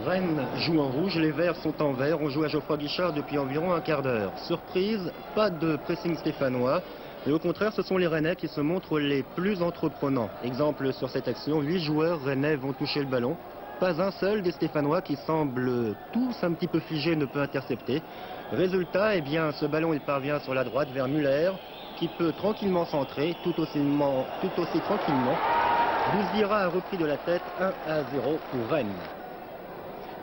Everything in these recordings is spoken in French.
Rennes joue en rouge, les Verts sont en vert. On joue à Geoffroy Guichard depuis environ un quart d'heure. Surprise, pas de pressing stéphanois. Et au contraire, ce sont les Rennais qui se montrent les plus entreprenants. Exemple sur cette action, 8 joueurs rennais vont toucher le ballon. Pas un seul des Stéphanois qui semblent tous un petit peu figés ne peut intercepter. Résultat, eh bien, ce ballon il parvient sur la droite vers Muller, qui peut tranquillement centrer, tout aussi tranquillement. Bouzdira a repris de la tête, 1-0 pour Rennes.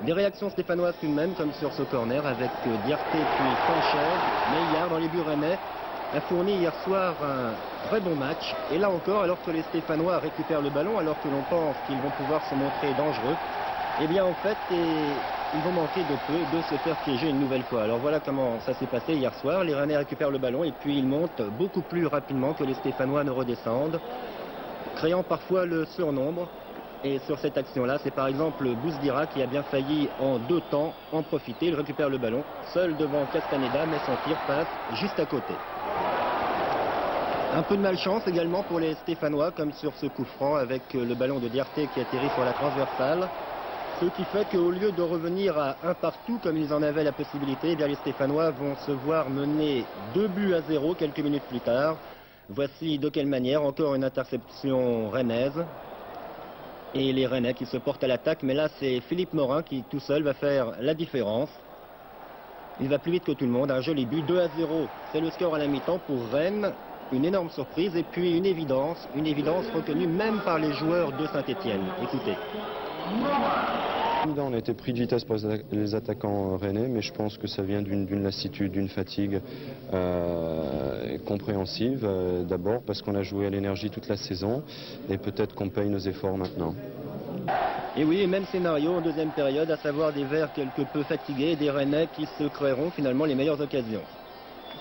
Des réactions stéphanoises tout de même, comme sur ce corner avec Diarté puis Sanchez. Meillard dans les buts rennais a fourni hier soir un très bon match. Et là encore, alors que les Stéphanois récupèrent le ballon, alors que l'on pense qu'ils vont pouvoir se montrer dangereux, eh bien en fait, ils vont manquer de peu de se faire piéger une nouvelle fois. Alors voilà comment ça s'est passé hier soir. Les Rennais récupèrent le ballon et puis ils montent beaucoup plus rapidement que les Stéphanois ne redescendent, créant parfois le surnombre. Et sur cette action-là, c'est par exemple Bouzdira qui a bien failli en 2 temps en profiter. Il récupère le ballon, seul devant Castaneda, mais son tir passe juste à côté. Un peu de malchance également pour les Stéphanois, comme sur ce coup franc avec le ballon de Diarté qui atterrit sur la transversale. Ce qui fait qu'au lieu de revenir à un partout comme ils en avaient la possibilité, eh bien les Stéphanois vont se voir mener 2-0 quelques minutes plus tard. Voici de quelle manière, encore une interception rennaise. Et les Rennais qui se portent à l'attaque, mais là c'est Philippe Morin qui tout seul va faire la différence. Il va plus vite que tout le monde, un joli but, 2-0, c'est le score à la mi-temps pour Rennes. Une énorme surprise et puis une évidence reconnue même par les joueurs de Saint-Étienne. Écoutez. On a été pris de vitesse par les attaquants rennais, mais je pense que ça vient d'une lassitude, d'une fatigue compréhensive. D'abord parce qu'on a joué à l'énergie toute la saison et peut-être qu'on paye nos efforts maintenant. Et oui, même scénario en deuxième période, à savoir des Verts quelque peu fatigués et des Rennais qui se créeront finalement les meilleures occasions.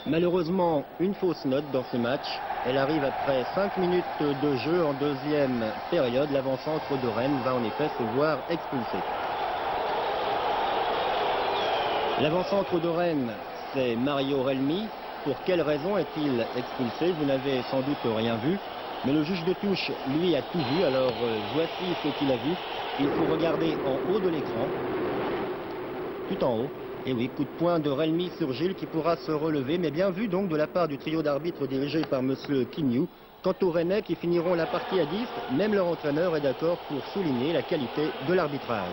Malheureusement, une fausse note dans ce match. Elle arrive après 5 minutes de jeu en deuxième période. L'avant-centre de Rennes va en effet se voir expulsé. L'avant-centre de Rennes, c'est Mario Relmi. Pour quelle raison est-il expulsé? Vous n'avez sans doute rien vu. Mais le juge de touche, lui, a tout vu. Alors voici ce qu'il a vu. Il faut regarder en haut de l'écran. Tout en haut. Et oui, coup de poing de Relmi sur Gilles qui pourra se relever. Mais bien vu donc de la part du trio d'arbitres dirigé par M. Quignou. Quant aux Rennais qui finiront la partie à 10, même leur entraîneur est d'accord pour souligner la qualité de l'arbitrage.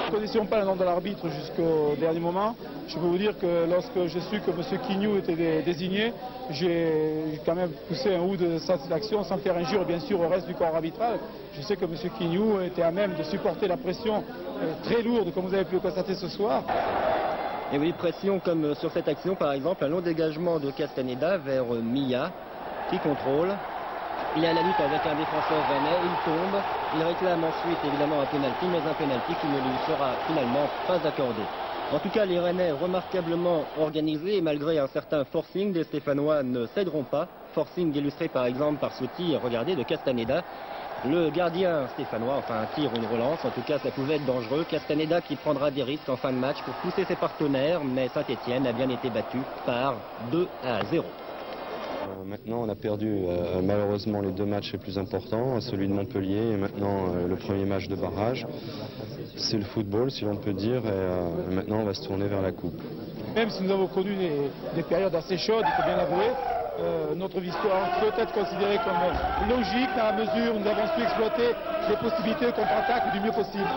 Ne connaissions pas le nom de l'arbitre jusqu'au dernier moment. Je peux vous dire que lorsque j'ai su que M. Quignou était désigné, j'ai quand même poussé un ou de satisfaction sans faire injure bien sûr au reste du corps arbitral. Je sais que M. Quignou était à même de supporter la pression très lourde comme vous avez pu le constater ce soir. Et oui, pression comme sur cette action par exemple, un long dégagement de Castaneda vers Milla qui contrôle. Il est à la lutte avec un défenseur rennais, il tombe, il réclame ensuite évidemment un pénalty, mais un pénalty qui ne lui sera finalement pas accordé. En tout cas, les Rennais remarquablement organisés et malgré un certain forcing, les Stéphanois ne céderont pas. Forcing illustré par exemple par ce tir, regardez, de Castaneda. Le gardien stéphanois, enfin un tir ou une relance, en tout cas ça pouvait être dangereux. Castaneda qui prendra des risques en fin de match pour pousser ses partenaires, mais Saint-Étienne a bien été battu par 2-0. Maintenant, on a perdu malheureusement les 2 matchs les plus importants, celui de Montpellier et maintenant le premier match de barrage. C'est le football, si l'on peut dire, et maintenant on va se tourner vers la coupe. Même si nous avons connu des périodes assez chaudes, il faut bien l'avouer, notre victoire peut être considérée comme logique dans la mesure où nous avons su exploiter les possibilités de contre-attaque du mieux possible.